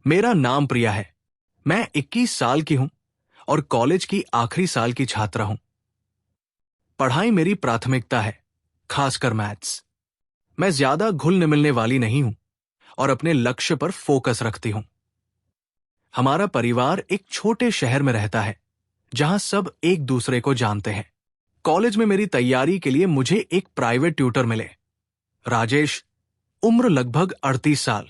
मेरा नाम प्रिया है। मैं 21 साल की हूं और कॉलेज की आखिरी साल की छात्रा हूं। पढ़ाई मेरी प्राथमिकता है, खासकर मैथ्स। मैं ज्यादा घुलने मिलने वाली नहीं हूं और अपने लक्ष्य पर फोकस रखती हूं। हमारा परिवार एक छोटे शहर में रहता है, जहां सब एक दूसरे को जानते हैं। कॉलेज में मेरी तैयारी के लिए मुझे एक प्राइवेट ट्यूटर मिले। राजेश, उम्र लगभग 38 साल।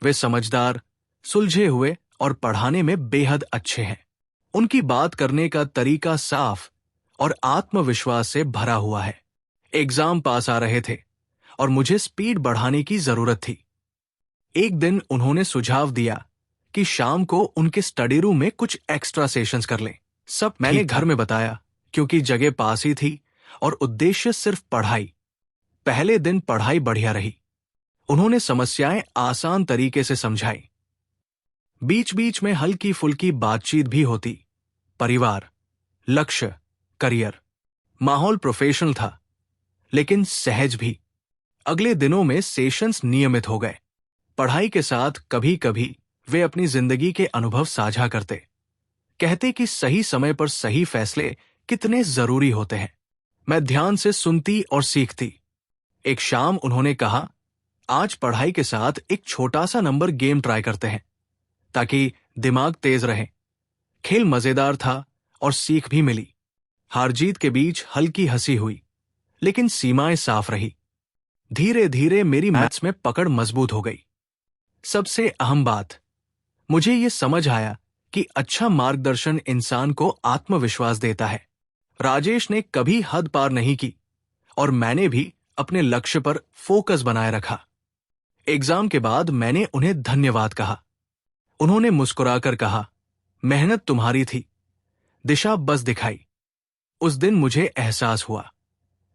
वे समझदार, सुलझे हुए और पढ़ाने में बेहद अच्छे हैं। उनकी बात करने का तरीका साफ और आत्मविश्वास से भरा हुआ है। एग्जाम पास आ रहे थे और मुझे स्पीड बढ़ाने की जरूरत थी। एक दिन उन्होंने सुझाव दिया कि शाम को उनके स्टडी रूम में कुछ एक्स्ट्रा सेशंस कर लें। सब मैंने घर में बताया, क्योंकि जगह पास ही थी और उद्देश्य सिर्फ पढ़ाई। पहले दिन पढ़ाई बढ़िया रही। उन्होंने समस्याएं आसान तरीके से समझाई। बीच बीच में हल्की फुल्की बातचीत भी होती। परिवार, लक्ष्य, करियर। माहौल प्रोफेशनल था, लेकिन सहज भी। अगले दिनों में सेशंस नियमित हो गए। पढ़ाई के साथ कभी कभी वे अपनी जिंदगी के अनुभव साझा करते। कहते कि सही समय पर सही फैसले कितने जरूरी होते हैं। मैं ध्यान से सुनती और सीखती। एक शाम उन्होंने कहा, आज पढ़ाई के साथ एक छोटा सा नंबर गेम ट्राई करते हैं, ताकि दिमाग तेज रहे। खेल मजेदार था और सीख भी मिली। हार जीत के बीच हल्की हंसी हुई, लेकिन सीमाएं साफ रही। धीरे धीरे मेरी मैथ्स में पकड़ मजबूत हो गई। सबसे अहम बात, मुझे ये समझ आया कि अच्छा मार्गदर्शन इंसान को आत्मविश्वास देता है। राजेश ने कभी हद पार नहीं की और मैंने भी अपने लक्ष्य पर फोकस बनाए रखा। एग्जाम के बाद मैंने उन्हें धन्यवाद कहा। उन्होंने मुस्कुराकर कहा, मेहनत तुम्हारी थी, दिशा बस दिखाई। उस दिन मुझे एहसास हुआ,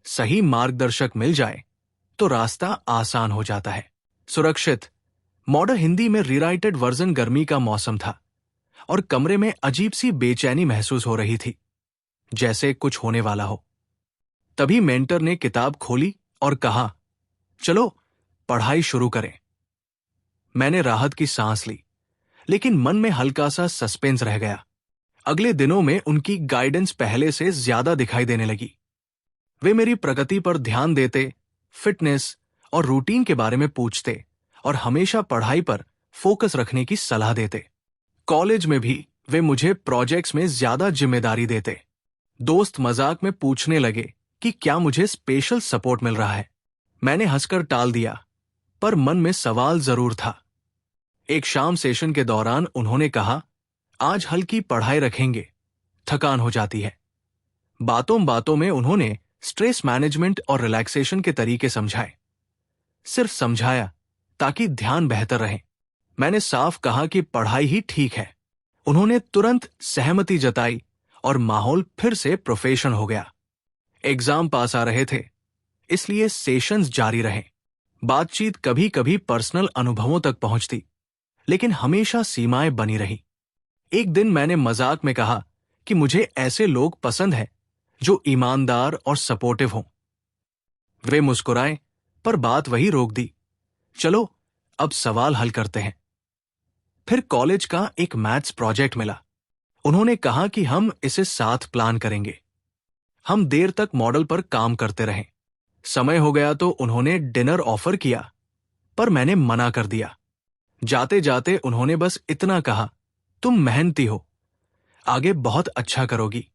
सही मार्गदर्शक मिल जाए तो रास्ता आसान हो जाता है। सुरक्षित। मॉडर्न हिंदी में रीराइटेड वर्जन। गर्मी का मौसम था और कमरे में अजीब सी बेचैनी महसूस हो रही थी, जैसे कुछ होने वाला हो। तभी मेंटर ने किताब खोली और कहा, चलो पढ़ाई शुरू करें। मैंने राहत की सांस ली, लेकिन मन में हल्का सा सस्पेंस रह गया। अगले दिनों में उनकी गाइडेंस पहले से ज्यादा दिखाई देने लगी। वे मेरी प्रगति पर ध्यान देते, फिटनेस और रूटीन के बारे में पूछते और हमेशा पढ़ाई पर फोकस रखने की सलाह देते। कॉलेज में भी वे मुझे प्रोजेक्ट्स में ज्यादा जिम्मेदारी देते। दोस्त मजाक में पूछने लगे कि क्या मुझे स्पेशल सपोर्ट मिल रहा है। मैंने हंसकर टाल दिया, पर मन में सवाल जरूर था। एक शाम सेशन के दौरान उन्होंने कहा, आज हल्की पढ़ाई रखेंगे, थकान हो जाती है। बातों बातों में उन्होंने स्ट्रेस मैनेजमेंट और रिलैक्सेशन के तरीके समझाए। सिर्फ समझाया ताकि ध्यान बेहतर रहे। मैंने साफ कहा कि पढ़ाई ही ठीक है। उन्होंने तुरंत सहमति जताई और माहौल फिर से प्रोफेशनल हो गया। एग्जाम पास आ रहे थे, इसलिए सेशंस जारी रहे। बातचीत कभी कभी पर्सनल अनुभवों तक पहुंचती, लेकिन हमेशा सीमाएं बनी रही। एक दिन मैंने मजाक में कहा कि मुझे ऐसे लोग पसंद हैं जो ईमानदार और सपोर्टिव हों। वे मुस्कुराए, पर बात वही रोक दी, चलो अब सवाल हल करते हैं। फिर कॉलेज का एक मैथ्स प्रोजेक्ट मिला। उन्होंने कहा कि हम इसे साथ प्लान करेंगे। हम देर तक मॉडल पर काम करते रहे। समय हो गया तो उन्होंने डिनर ऑफर किया, पर मैंने मना कर दिया। जाते जाते उन्होंने बस इतना कहा, तुम मेहनती हो, आगे बहुत अच्छा करोगी।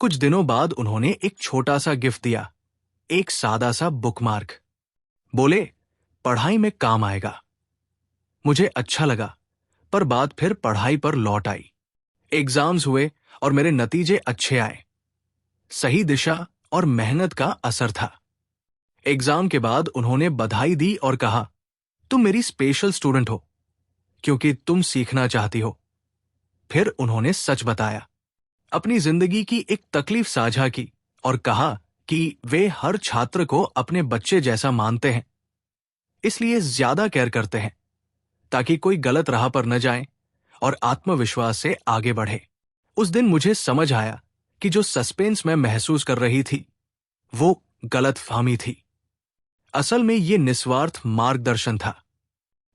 कुछ दिनों बाद उन्होंने एक छोटा सा गिफ्ट दिया, एक सादा सा बुकमार्क। बोले, पढ़ाई में काम आएगा। मुझे अच्छा लगा, पर बात फिर पढ़ाई पर लौट आई। एग्जाम्स हुए और मेरे नतीजे अच्छे आए। सही दिशा और मेहनत का असर था। एग्जाम के बाद उन्होंने बधाई दी और कहा, तुम मेरी स्पेशल स्टूडेंट हो, क्योंकि तुम सीखना चाहती हो। फिर उन्होंने सच बताया, अपनी जिंदगी की एक तकलीफ साझा की और कहा कि वे हर छात्र को अपने बच्चे जैसा मानते हैं, इसलिए ज्यादा केयर करते हैं ताकि कोई गलत राह पर न जाए और आत्मविश्वास से आगे बढ़े। उस दिन मुझे समझ आया कि जो सस्पेंस मैं महसूस कर रही थी, वो गलतफहमी थी। असल में ये निस्वार्थ मार्गदर्शन था।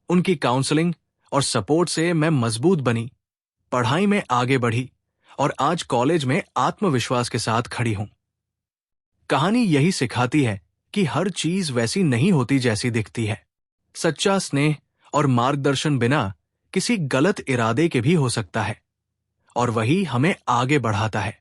उनकी काउंसलिंग और सपोर्ट से मैं मजबूत बनी, पढ़ाई में आगे बढ़ी और आज कॉलेज में आत्मविश्वास के साथ खड़ी हूं। कहानी यही सिखाती है कि हर चीज वैसी नहीं होती जैसी दिखती है। सच्चा स्नेह और मार्गदर्शन बिना किसी गलत इरादे के भी हो सकता है, और वही हमें आगे बढ़ाता है।